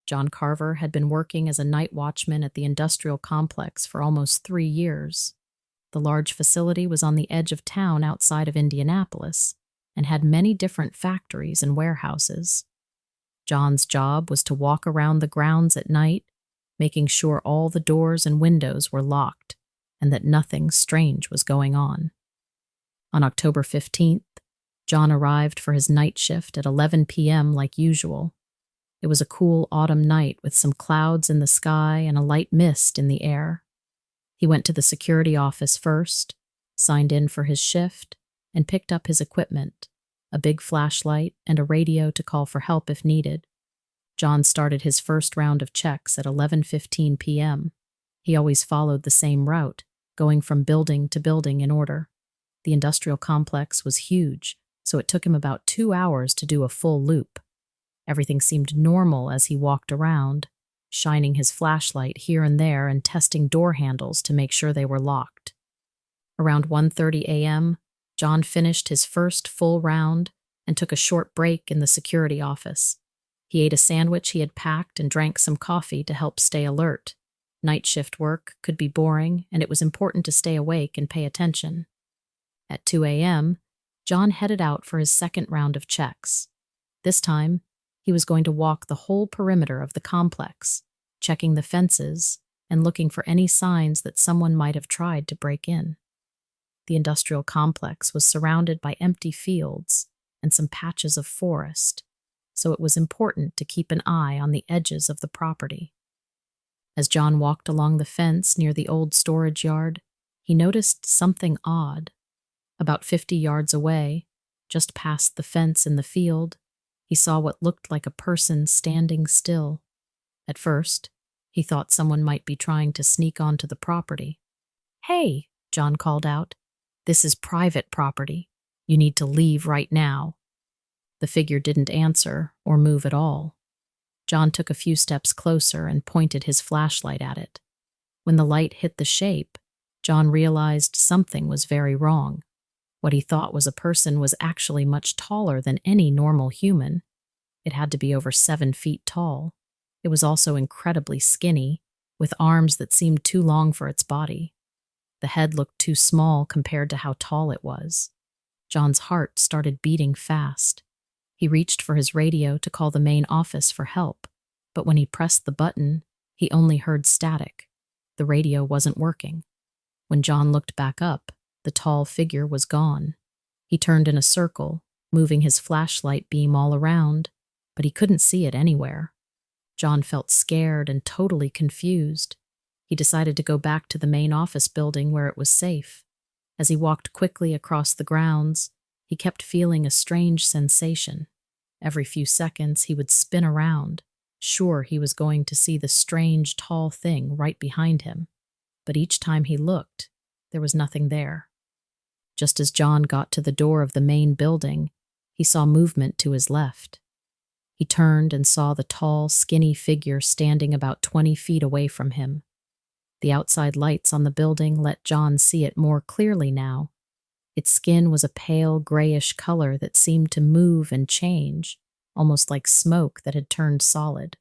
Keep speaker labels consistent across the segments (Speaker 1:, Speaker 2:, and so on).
Speaker 1: John Carver had been working as a night watchman at the industrial complex for almost 3 years. The large facility was on the edge of town outside of Indianapolis and had many different factories and warehouses. John's job was to walk around the grounds at night, making sure all the doors and windows were locked and that nothing strange was going on. On October 15th, John arrived for his night shift at 11 p.m. like usual. It was a cool autumn night with some clouds in the sky and a light mist in the air. He went to the security office first, signed in for his shift, and picked up his equipment, a big flashlight and a radio to call for help if needed. John started his first round of checks at 11:15 p.m. He always followed the same route, going from building to building in order. The industrial complex was huge, so it took him about 2 hours to do a full loop. Everything seemed normal as he walked around, shining his flashlight here and there and testing door handles to make sure they were locked. Around 1:30 a.m., John finished his first full round and took a short break in the security office. He ate a sandwich he had packed and drank some coffee to help stay alert. Night shift work could be boring, and it was important to stay awake and pay attention. At 2 a.m., John headed out for his second round of checks. This time, he was going to walk the whole perimeter of the complex, checking the fences and looking for any signs that someone might have tried to break in. The industrial complex was surrounded by empty fields and some patches of forest, so it was important to keep an eye on the edges of the property. As John walked along the fence near the old storage yard, he noticed something odd. About 50 yards away, just past the fence in the field, he saw what looked like a person standing still. At first, he thought someone might be trying to sneak onto the property. "Hey," John called out, "this is private property. You need to leave right now." The figure didn't answer or move at all. John took a few steps closer and pointed his flashlight at it. When the light hit the shape, John realized something was very wrong. What he thought was a person was actually much taller than any normal human. It had to be over 7 feet tall. It was also incredibly skinny, with arms that seemed too long for its body. The head looked too small compared to how tall it was. John's heart started beating fast. He reached for his radio to call the main office for help, but when he pressed the button, he only heard static. The radio wasn't working. When John looked back up, the tall figure was gone. He turned in a circle, moving his flashlight beam all around, but he couldn't see it anywhere. John felt scared and totally confused. He decided to go back to the main office building where it was safe. As he walked quickly across the grounds, he kept feeling a strange sensation. Every few seconds, he would spin around, sure he was going to see the strange, tall thing right behind him. But each time he looked, there was nothing there. Just as John got to the door of the main building, he saw movement to his left. He turned and saw the tall, skinny figure standing about 20 feet away from him. The outside lights on the building let John see it more clearly now. Its skin was a pale, grayish color that seemed to move and change, almost like smoke that had turned solid.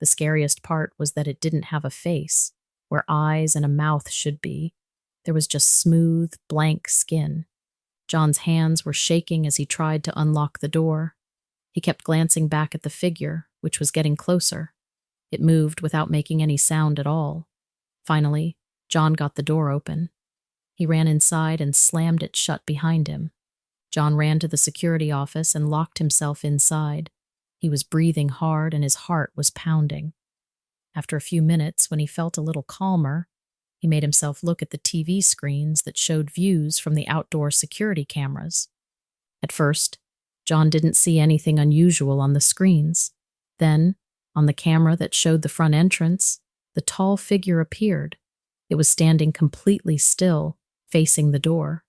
Speaker 1: The scariest part was that it didn't have a face, where eyes and a mouth should be. There was just smooth, blank skin. John's hands were shaking as he tried to unlock the door. He kept glancing back at the figure, which was getting closer. It moved without making any sound at all. Finally, John got the door open. He ran inside and slammed it shut behind him. John ran to the security office and locked himself inside. He was breathing hard and his heart was pounding. After a few minutes, when he felt a little calmer, he made himself look at the TV screens that showed views from the outdoor security cameras. At first, John didn't see anything unusual on the screens. Then, on the camera that showed the front entrance, the tall figure appeared. It was standing completely still, facing the door.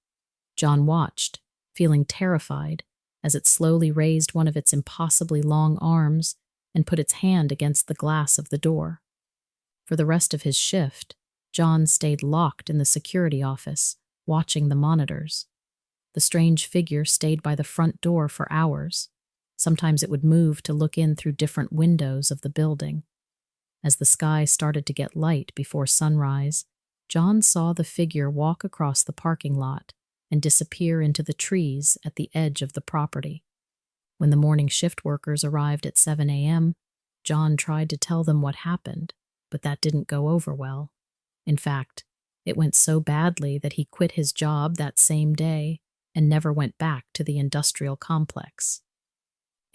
Speaker 1: John watched, feeling terrified, as it slowly raised one of its impossibly long arms and put its hand against the glass of the door. For the rest of his shift, John stayed locked in the security office, watching the monitors. The strange figure stayed by the front door for hours. Sometimes it would move to look in through different windows of the building. As the sky started to get light before sunrise, John saw the figure walk across the parking lot and disappear into the trees at the edge of the property. When the morning shift workers arrived at 7 a.m., John tried to tell them what happened, but that didn't go over well. In fact, it went so badly that he quit his job that same day and never went back to the industrial complex.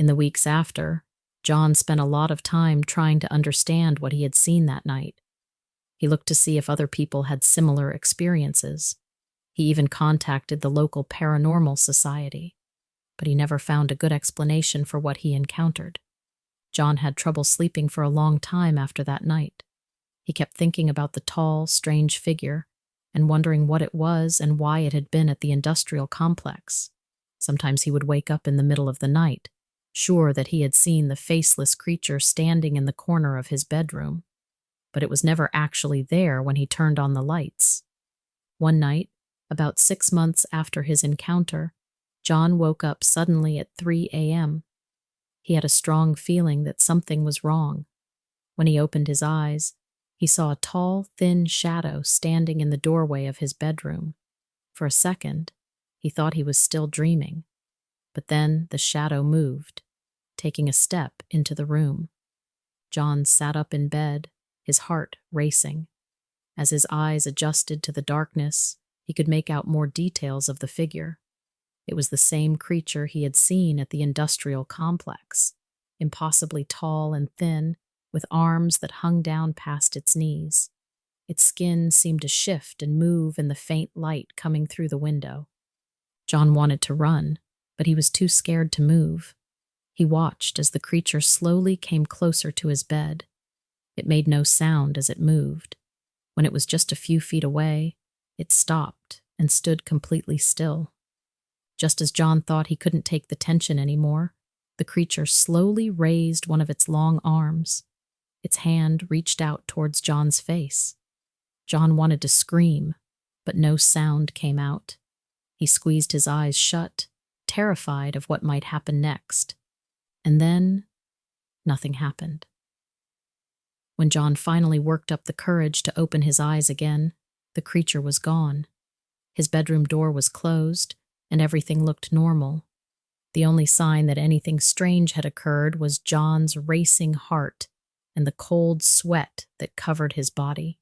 Speaker 1: In the weeks after, John spent a lot of time trying to understand what he had seen that night. He looked to see if other people had similar experiences. He even contacted the local paranormal society, but he never found a good explanation for what he encountered. John had trouble sleeping for a long time after that night. He kept thinking about the tall, strange figure and wondering what it was and why it had been at the industrial complex. Sometimes he would wake up in the middle of the night, sure that he had seen the faceless creature standing in the corner of his bedroom, but it was never actually there when he turned on the lights. One night, about 6 months after his encounter, John woke up suddenly at 3 a.m. He had a strong feeling that something was wrong. When he opened his eyes, he saw a tall, thin shadow standing in the doorway of his bedroom. For a second, he thought he was still dreaming, but then the shadow moved, taking a step into the room. John sat up in bed, his heart racing. As his eyes adjusted to the darkness, he could make out more details of the figure. It was the same creature he had seen at the industrial complex, impossibly tall and thin, with arms that hung down past its knees. Its skin seemed to shift and move in the faint light coming through the window. John wanted to run, but he was too scared to move. He watched as the creature slowly came closer to his bed. It made no sound as it moved. When it was just a few feet away, it stopped and stood completely still. Just as John thought he couldn't take the tension anymore, the creature slowly raised one of its long arms. Its hand reached out towards John's face. John wanted to scream, but no sound came out. He squeezed his eyes shut, terrified of what might happen next. And then, nothing happened. When John finally worked up the courage to open his eyes again, the creature was gone. His bedroom door was closed, and everything looked normal. The only sign that anything strange had occurred was John's racing heart and the cold sweat that covered his body.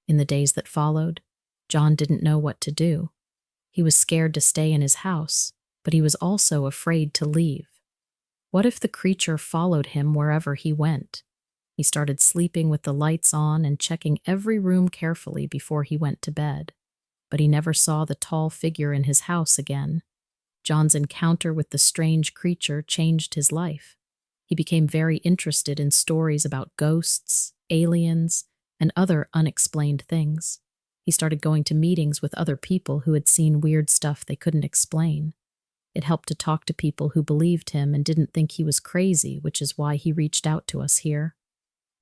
Speaker 1: In the days that followed, John didn't know what to do. He was scared to stay in his house, but he was also afraid to leave. What if the creature followed him wherever he went? He started sleeping with the lights on and checking every room carefully before he went to bed, but he never saw the tall figure in his house again. John's encounter with the strange creature changed his life. He became very interested in stories about ghosts, aliens, and other unexplained things. He started going to meetings with other people who had seen weird stuff they couldn't explain. It helped to talk to people who believed him and didn't think he was crazy, which is why he reached out to us here.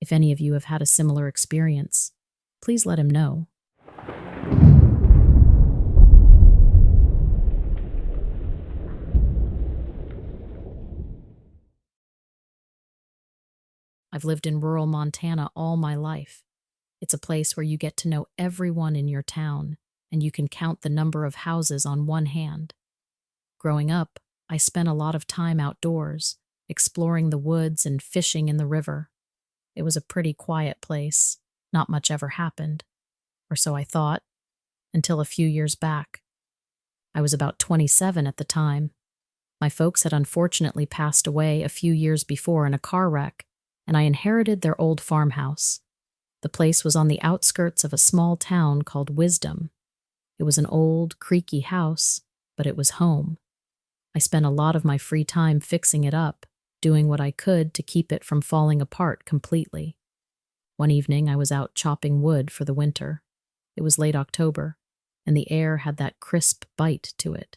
Speaker 1: If any of you have had a similar experience, please let him know. I've lived in rural Montana all my life. It's a place where you get to know everyone in your town, and you can count the number of houses on one hand. Growing up, I spent a lot of time outdoors, exploring the woods and fishing in the river. It was a pretty quiet place. Not much ever happened, or so I thought, until a few years back. I was about 27 at the time. My folks had unfortunately passed away a few years before in a car wreck, and I inherited their old farmhouse. The place was on the outskirts of a small town called Wisdom. It was an old, creaky house, but it was home. I spent a lot of my free time fixing it up, doing what I could to keep it from falling apart completely. One evening I was out chopping wood for the winter. It was late October, and the air had that crisp bite to it.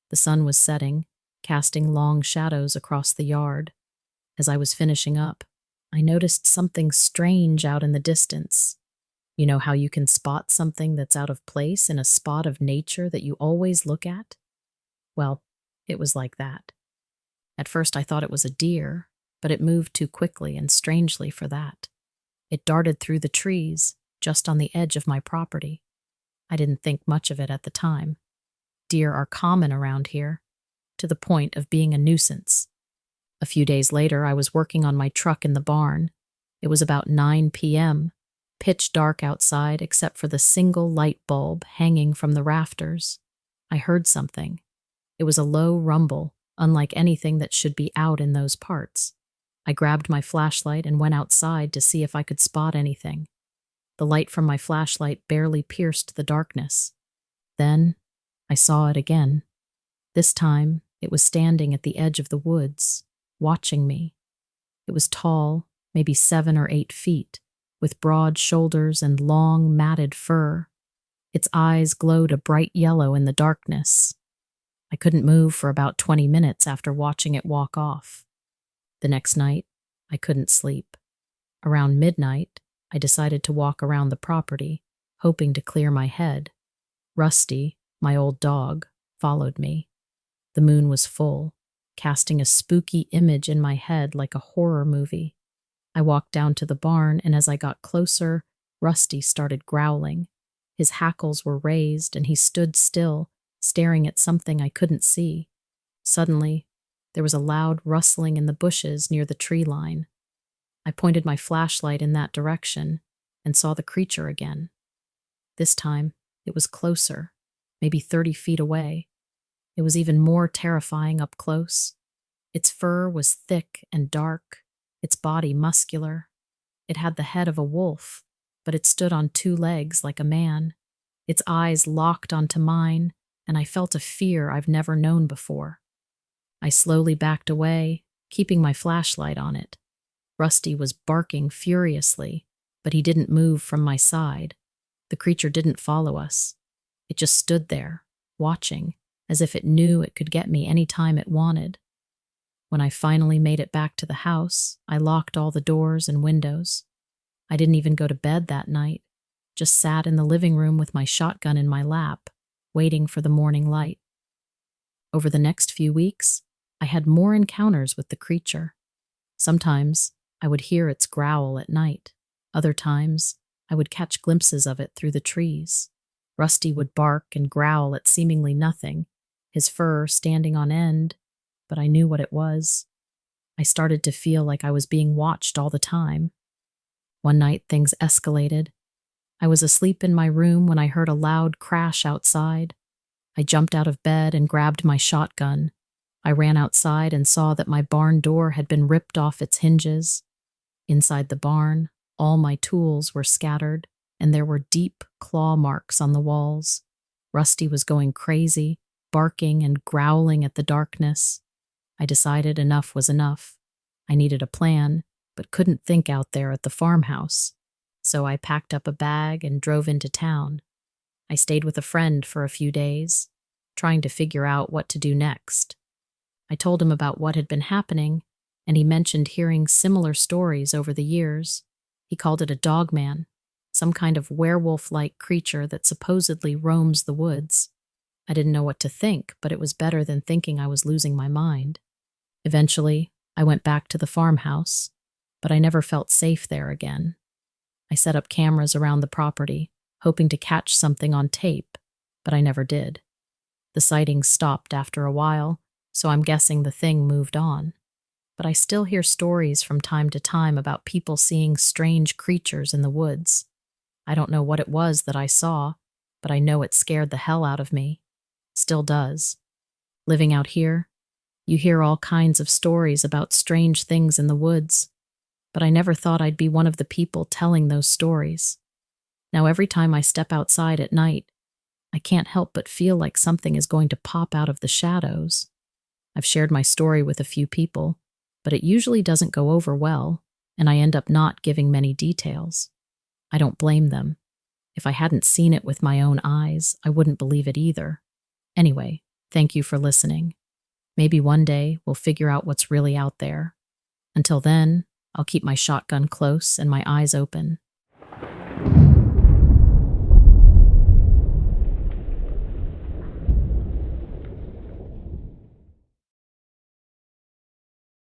Speaker 1: The sun was setting, casting long shadows across the yard. As I was finishing up, I noticed something strange out in the distance. You know how you can spot something that's out of place in a spot of nature that you always look at? Well, it was like that. At first I thought it was a deer, but it moved too quickly and strangely for that. It darted through the trees, just on the edge of my property. I didn't think much of it at the time. Deer are common around here, to the point of being a nuisance. A few days later, I was working on my truck in the barn. It was about 9 p.m., pitch dark outside except for the single light bulb hanging from the rafters. I heard something. It was a low rumble, unlike anything that should be out in those parts. I grabbed my flashlight and went outside to see if I could spot anything. The light from my flashlight barely pierced the darkness. Then I saw it again. This time, it was standing at the edge of the woods, watching me. It was tall, maybe 7 or 8 feet, with broad shoulders and long, matted fur. Its eyes glowed a bright yellow in the darkness. I couldn't move for about 20 minutes after watching it walk off. The next night, I couldn't sleep. Around midnight, I decided to walk around the property, hoping to clear my head. Rusty, my old dog, followed me. The moon was full, casting a spooky image in my head like a horror movie. I walked down to the barn, and as I got closer, Rusty started growling. His hackles were raised, and he stood still, staring at something I couldn't see. Suddenly, there was a loud rustling in the bushes near the tree line. I pointed my flashlight in that direction and saw the creature again. This time, it was closer, maybe 30 feet away. It was even more terrifying up close. Its fur was thick and dark, its body muscular. It had the head of a wolf, but it stood on 2 legs like a man. Its eyes locked onto mine, and I felt a fear I've never known before. I slowly backed away, keeping my flashlight on it. Rusty was barking furiously, but he didn't move from my side. The creature didn't follow us. It just stood there, watching, as if it knew it could get me any time it wanted. When I finally made it back to the house, I locked all the doors and windows. I didn't even go to bed that night, just sat in the living room with my shotgun in my lap, waiting for the morning light. Over the next few weeks, I had more encounters with the creature. Sometimes I would hear its growl at night. Other times, I would catch glimpses of it through the trees. Rusty would bark and growl at seemingly nothing, his fur standing on end, but I knew what it was. I started to feel like I was being watched all the time. One night, things escalated. I was asleep in my room when I heard a loud crash outside. I jumped out of bed and grabbed my shotgun. I ran outside and saw that my barn door had been ripped off its hinges. Inside the barn, all my tools were scattered, and there were deep claw marks on the walls. Rusty was going crazy, barking and growling at the darkness. I decided enough was enough. I needed a plan, but couldn't think out there at the farmhouse. So I packed up a bag and drove into town. I stayed with a friend for a few days, trying to figure out what to do next. I told him about what had been happening, and he mentioned hearing similar stories over the years. He called it a dogman, some kind of werewolf-like creature that supposedly roams the woods. I didn't know what to think, but it was better than thinking I was losing my mind. Eventually, I went back to the farmhouse, but I never felt safe there again. I set up cameras around the property, hoping to catch something on tape, but I never did. The sightings stopped after a while, so I'm guessing the thing moved on. But I still hear stories from time to time about people seeing strange creatures in the woods. I don't know what it was that I saw, but I know it scared the hell out of me. Still does. Living out here, you hear all kinds of stories about strange things in the woods, but I never thought I'd be one of the people telling those stories. Now every time I step outside at night, I can't help but feel like something is going to pop out of the shadows. I've shared my story with a few people, but it usually doesn't go over well, and I end up not giving many details. I don't blame them. If I hadn't seen it with my own eyes, I wouldn't believe it either. Anyway, thank you for listening. Maybe one day we'll figure out what's really out there. Until then, I'll keep my shotgun close and my eyes open.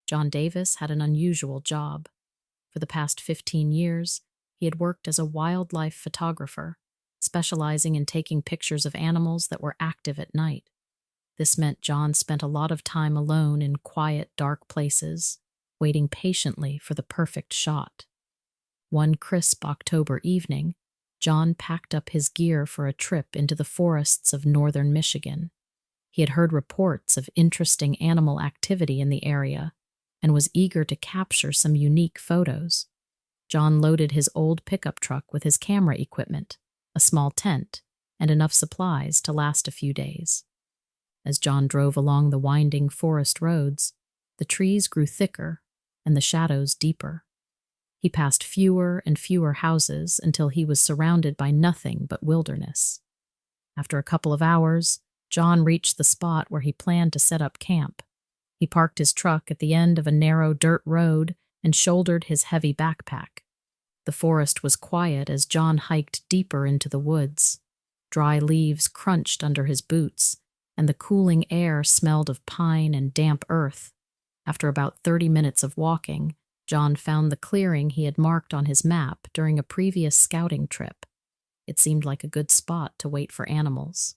Speaker 1: John Davis had an unusual job. For the past 15 years, he had worked as a wildlife photographer, specializing in taking pictures of animals that were active at night. This meant John spent a lot of time alone in quiet, dark places, waiting patiently for the perfect shot. One crisp October evening, John packed up his gear for a trip into the forests of northern Michigan. He had heard reports of interesting animal activity in the area and was eager to capture some unique photos. John loaded his old pickup truck with his camera equipment, a small tent, and enough supplies to last a few days. As John drove along the winding forest roads, the trees grew thicker and the shadows deeper. He passed fewer and fewer houses until he was surrounded by nothing but wilderness. After a couple of hours, John reached the spot where he planned to set up camp. He parked his truck at the end of a narrow dirt road and shouldered his heavy backpack. The forest was quiet as John hiked deeper into the woods. Dry leaves crunched under his boots, and the cooling air smelled of pine and damp earth. After about 30 minutes of walking, John found the clearing he had marked on his map during a previous scouting trip. It seemed like a good spot to wait for animals.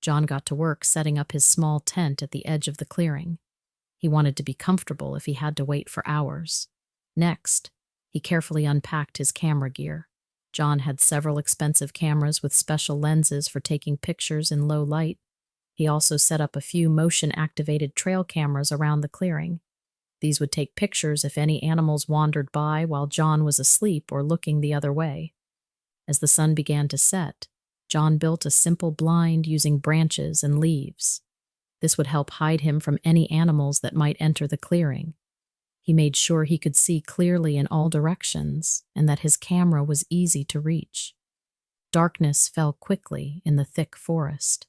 Speaker 1: John got to work setting up his small tent at the edge of the clearing. He wanted to be comfortable if he had to wait for hours. Next, he carefully unpacked his camera gear. John had several expensive cameras with special lenses for taking pictures in low light. He also set up a few motion-activated trail cameras around the clearing. These would take pictures if any animals wandered by while John was asleep or looking the other way. As the sun began to set, John built a simple blind using branches and leaves. This would help hide him from any animals that might enter the clearing. He made sure he could see clearly in all directions and that his camera was easy to reach. Darkness fell quickly in the thick forest.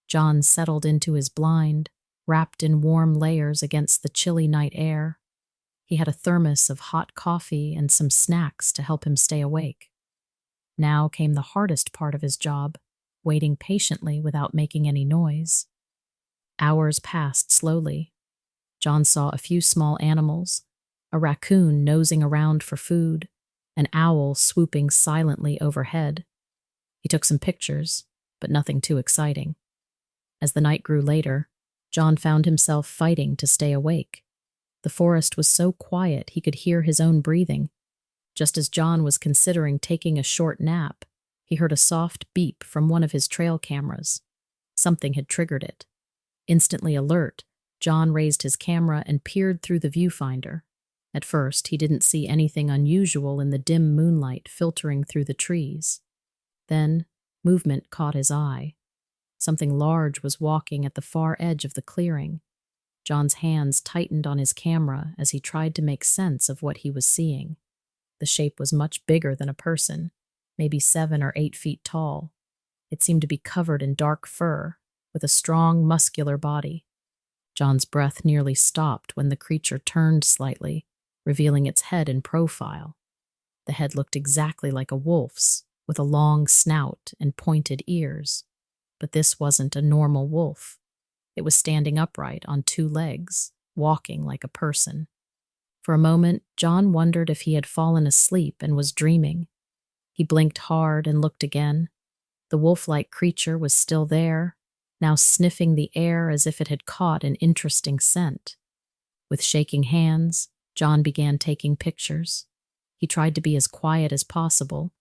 Speaker 1: John settled into his blind, wrapped in warm layers against the chilly night air. He had a thermos of hot coffee and some snacks to help him stay awake. Now came the hardest part of his job, waiting patiently without making any noise. Hours passed slowly. John saw a few small animals, a raccoon nosing around for food, an owl swooping silently overhead. He took some pictures, but nothing too exciting. As the night grew later, John found himself fighting to stay awake. The forest was so quiet he could hear his own breathing. Just as John was considering taking a short nap, he heard a soft beep from one of his trail cameras. Something had triggered it. Instantly alert, John raised his camera and peered through the viewfinder. At first, he didn't see anything unusual in the dim moonlight filtering through the trees. Then, movement caught his eye. Something large was walking at the far edge of the clearing. John's hands tightened on his camera as he tried to make sense of what he was seeing. The shape was much bigger than a person, maybe 7 or 8 feet tall. It seemed to be covered in dark fur, with a strong, muscular body. John's breath nearly stopped when the creature turned slightly, revealing its head in profile. The head looked exactly like a wolf's, with a long snout and pointed ears. But this wasn't a normal wolf. It was standing upright on 2 legs, walking like a person. For a moment, John wondered if he had fallen asleep and was dreaming. He blinked hard and looked again. The wolf-like creature was still there, now sniffing the air as if it had caught an interesting scent. With shaking hands, John began taking pictures. He tried to be as quiet as possible,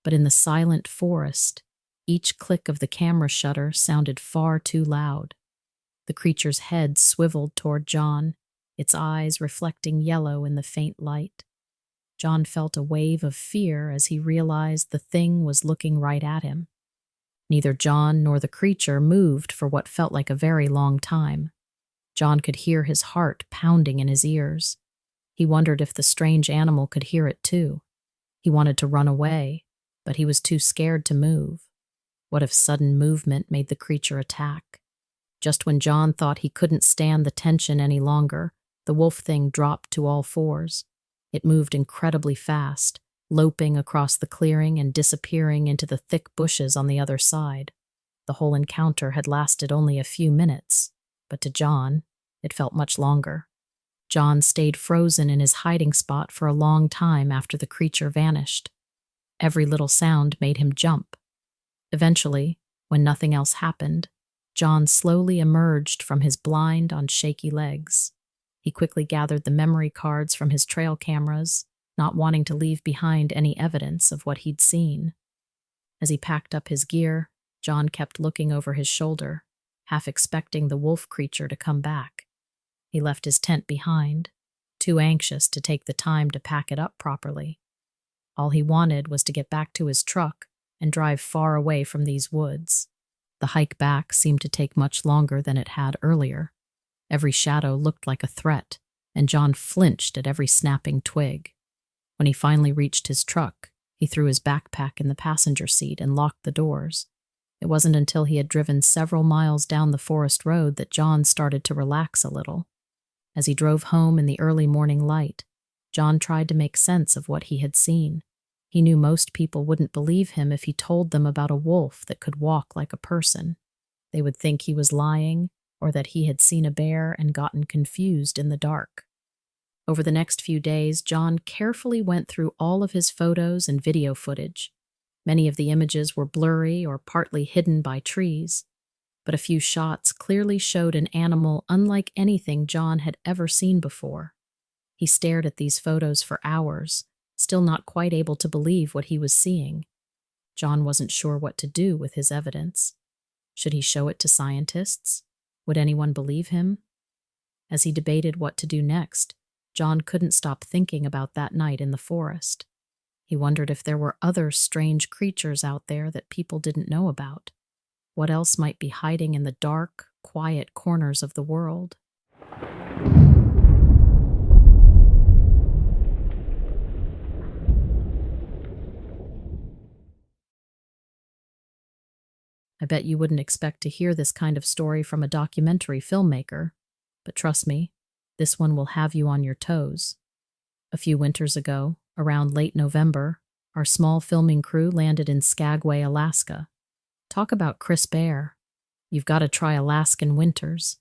Speaker 1: but in the silent forest, each click of the camera shutter sounded far too loud. The creature's head swiveled toward John, its eyes reflecting yellow in the faint light. John felt a wave of fear as he realized the thing was looking right at him. Neither John nor the creature moved for what felt like a very long time. John could hear his heart pounding in his ears. He wondered if the strange animal could hear it too. He wanted to run away, but he was too scared to move. What if sudden movement made the creature attack? Just when John thought he couldn't stand the tension any longer, the wolf thing dropped to all fours. It moved incredibly fast, loping across the clearing and disappearing into the thick bushes on the other side. The whole encounter had lasted only a few minutes, but to John, it felt much longer. John stayed frozen in his hiding spot for a long time after the creature vanished. Every little sound made him jump. Eventually, when nothing else happened, John slowly emerged from his blind on shaky legs. He quickly gathered the memory cards from his trail cameras, not wanting to leave behind any evidence of what he'd seen. As he packed up his gear, John kept looking over his shoulder, half expecting the wolf creature to come back. He left his tent behind, too anxious to take the time to pack it up properly. All he wanted was to get back to his truck and drive far away from these woods. The hike back seemed to take much longer than it had earlier. Every shadow looked like a threat, and John flinched at every snapping twig. When he finally reached his truck, he threw his backpack in the passenger seat and locked the doors. It wasn't until he had driven several miles down the forest road that John started to relax a little. As he drove home in the early morning light, John tried to make sense of what he had seen. He knew most people wouldn't believe him if he told them about a wolf that could walk like a person. They would think he was lying, or that he had seen a bear and gotten confused in the dark. Over the next few days, John carefully went through all of his photos and video footage. Many of the images were blurry or partly hidden by trees, but a few shots clearly showed an animal unlike anything John had ever seen before. He stared at these photos for hours, still not quite able to believe what he was seeing. John wasn't sure what to do with his evidence. Should he show it to scientists? Would anyone believe him? As he debated what to do next, John couldn't stop thinking about that night in the forest. He wondered if there were other strange creatures out there that people didn't know about. What else might be hiding in the dark, quiet corners of the world? I bet you wouldn't expect to hear this kind of story from a documentary filmmaker, but trust me, this one will have you on your toes. A few winters ago, around late November, our small filming crew landed in Skagway, Alaska. Talk about crisp air. You've got to try Alaskan winters.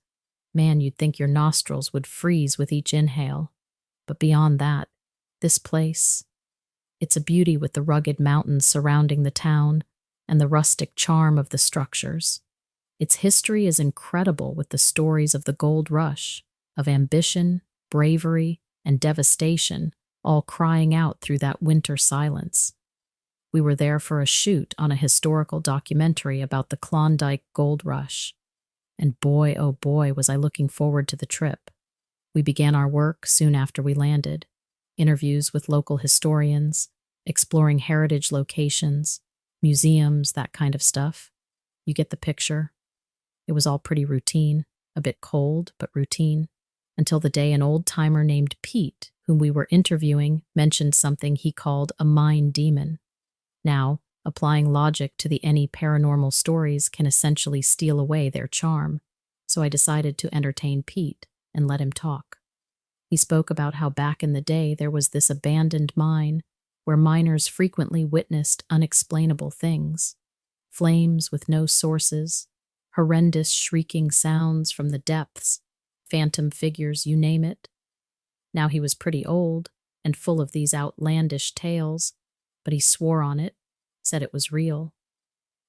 Speaker 1: Man, you'd think your nostrils would freeze with each inhale. But beyond that, this place, it's a beauty with the rugged mountains surrounding the town and the rustic charm of the structures. Its history is incredible with the stories of the gold rush, of ambition, bravery, and devastation, all crying out through that winter silence. We were there for a shoot on a historical documentary about the Klondike Gold Rush. And boy, oh boy, was I looking forward to the trip. We began our work soon after we landed. Interviews with local historians, exploring heritage locations, museums, that kind of stuff. You get the picture. It was all pretty routine, a bit cold, but routine, until the day an old-timer named Pete, whom we were interviewing, mentioned something he called a mine demon. Now, applying logic to the any paranormal stories can essentially steal away their charm, so I decided to entertain Pete and let him talk. He spoke about how back in the day there was this abandoned mine where miners frequently witnessed unexplainable things. Flames with no sources, horrendous shrieking sounds from the depths, phantom figures, you name it. Now he was pretty old and full of these outlandish tales, but he swore on it, said it was real.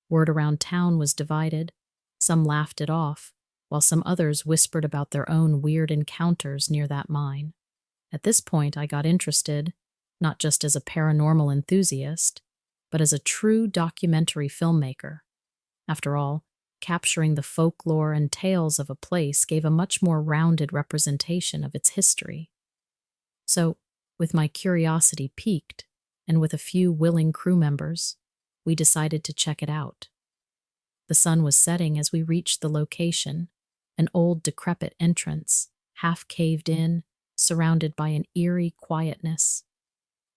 Speaker 1: Word around town was divided. Some laughed it off, while some others whispered about their own weird encounters near that mine. At this point, I got interested, not just as a paranormal enthusiast, but as a true documentary filmmaker. After all, capturing the folklore and tales of a place gave a much more rounded representation of its history. So, with my curiosity piqued, and with a few willing crew members, we decided to check it out. The sun was setting as we reached the location, an old decrepit entrance, half caved in, surrounded by an eerie quietness.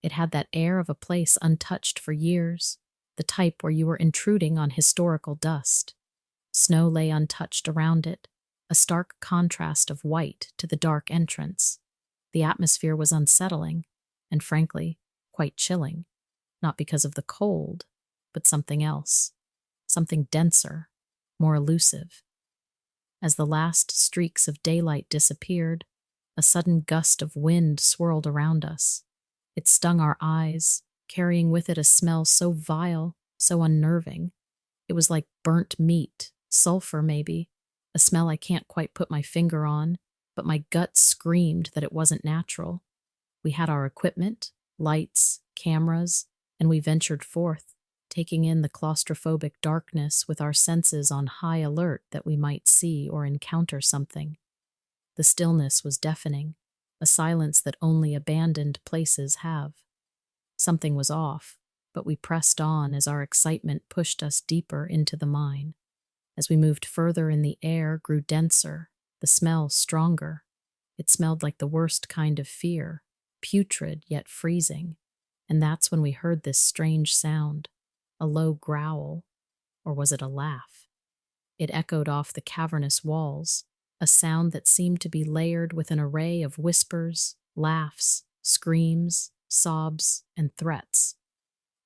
Speaker 1: It had that air of a place untouched for years, the type where you were intruding on historical dust. Snow lay untouched around it, a stark contrast of white to the dark entrance. The atmosphere was unsettling, and frankly, quite chilling, not because of the cold, but something else, something denser, more elusive. As the last streaks of daylight disappeared, A sudden gust of wind swirled around us. It stung our eyes, carrying with it a smell so vile, so unnerving. It was like burnt meat, sulfur maybe, a smell I can't quite put my finger on, but my gut screamed that it wasn't natural. We had our equipment, lights, cameras, and we ventured forth, taking in the claustrophobic darkness with our senses on high alert that we might see or encounter something. The stillness was deafening, a silence that only abandoned places have. Something was off, but we pressed on as our excitement pushed us deeper into the mine. As we moved further in, the air grew denser, the smell stronger. It smelled like the worst kind of fear, putrid yet freezing. And that's when we heard this strange sound, a low growl, or was it a laugh? It echoed off the cavernous walls, a sound that seemed to be layered with an array of whispers, laughs, screams, sobs, and threats.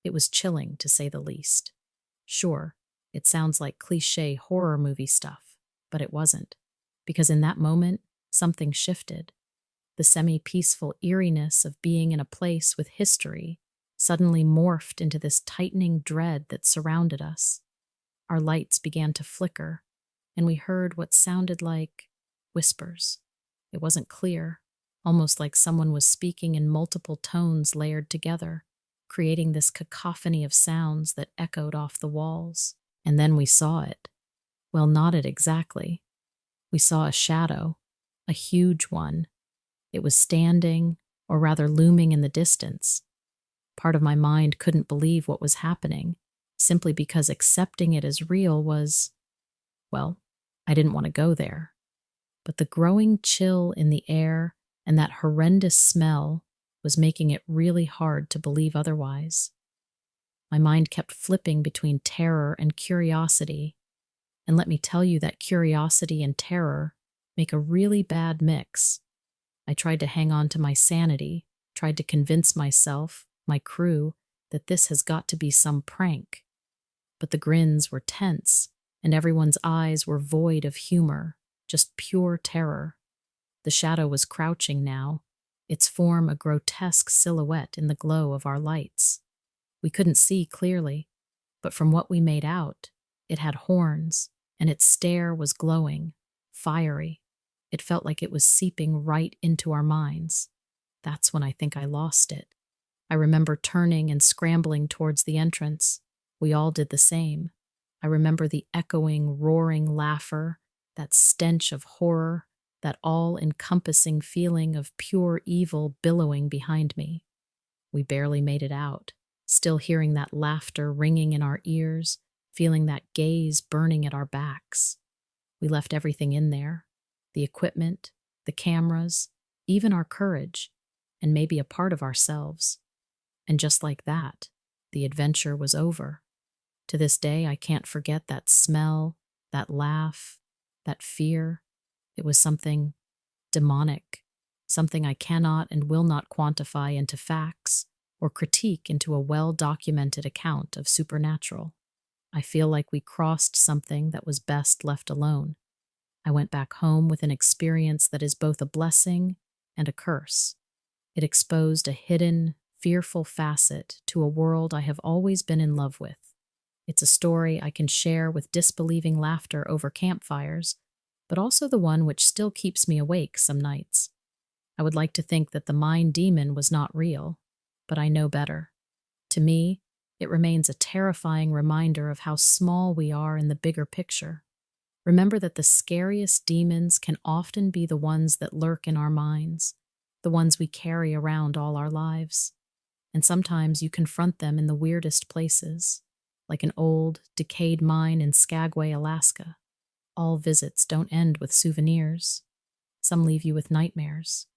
Speaker 1: It was chilling, to say the least. Sure, it sounds like cliché horror movie stuff, but it wasn't, because in that moment, something shifted. The semi-peaceful eeriness of being in a place with history suddenly morphed into this tightening dread that surrounded us. Our lights began to flicker, and we heard what sounded like whispers. It wasn't clear, almost like someone was speaking in multiple tones layered together, creating this cacophony of sounds that echoed off the walls. And then we saw it. Well, not it exactly. We saw a shadow, a huge one. It was standing, or rather looming in the distance. Part of my mind couldn't believe what was happening, simply because accepting it as real was, well, I didn't want to go there. But the growing chill in the air and that horrendous smell was making it really hard to believe otherwise. My mind kept flipping between terror and curiosity, and let me tell you that curiosity and terror make a really bad mix. I tried to hang on to my sanity, tried to convince myself, my crew, that this has got to be some prank. But the grins were tense, and everyone's eyes were void of humor, just pure terror. The shadow was crouching now, its form a grotesque silhouette in the glow of our lights. We couldn't see clearly, but from what we made out, it had horns, and its stare was glowing, fiery. It felt like it was seeping right into our minds. That's when I think I lost it. I remember turning and scrambling towards the entrance. We all did the same. I remember the echoing, roaring laughter, that stench of horror, that all-encompassing feeling of pure evil billowing behind me. We barely made it out, still hearing that laughter ringing in our ears, feeling that gaze burning at our backs. We left everything in there, the equipment, the cameras, even our courage, and maybe a part of ourselves. And just like that, the adventure was over. To this day, I can't forget that smell, that laugh, that fear. It was something demonic, something I cannot and will not quantify into facts or critique into a well-documented account of supernatural. I feel like we crossed something that was best left alone. I went back home with an experience that is both a blessing and a curse. It exposed a hidden, fearful facet to a world I have always been in love with. It's a story I can share with disbelieving laughter over campfires, but also the one which still keeps me awake some nights. I would like to think that the mine demon was not real, but I know better. To me, it remains a terrifying reminder of how small we are in the bigger picture. Remember that the scariest demons can often be the ones that lurk in our minds, the ones we carry around all our lives. And sometimes you confront them in the weirdest places, like an old, decayed mine in Skagway, Alaska. All visits don't end with souvenirs. Some leave you with nightmares.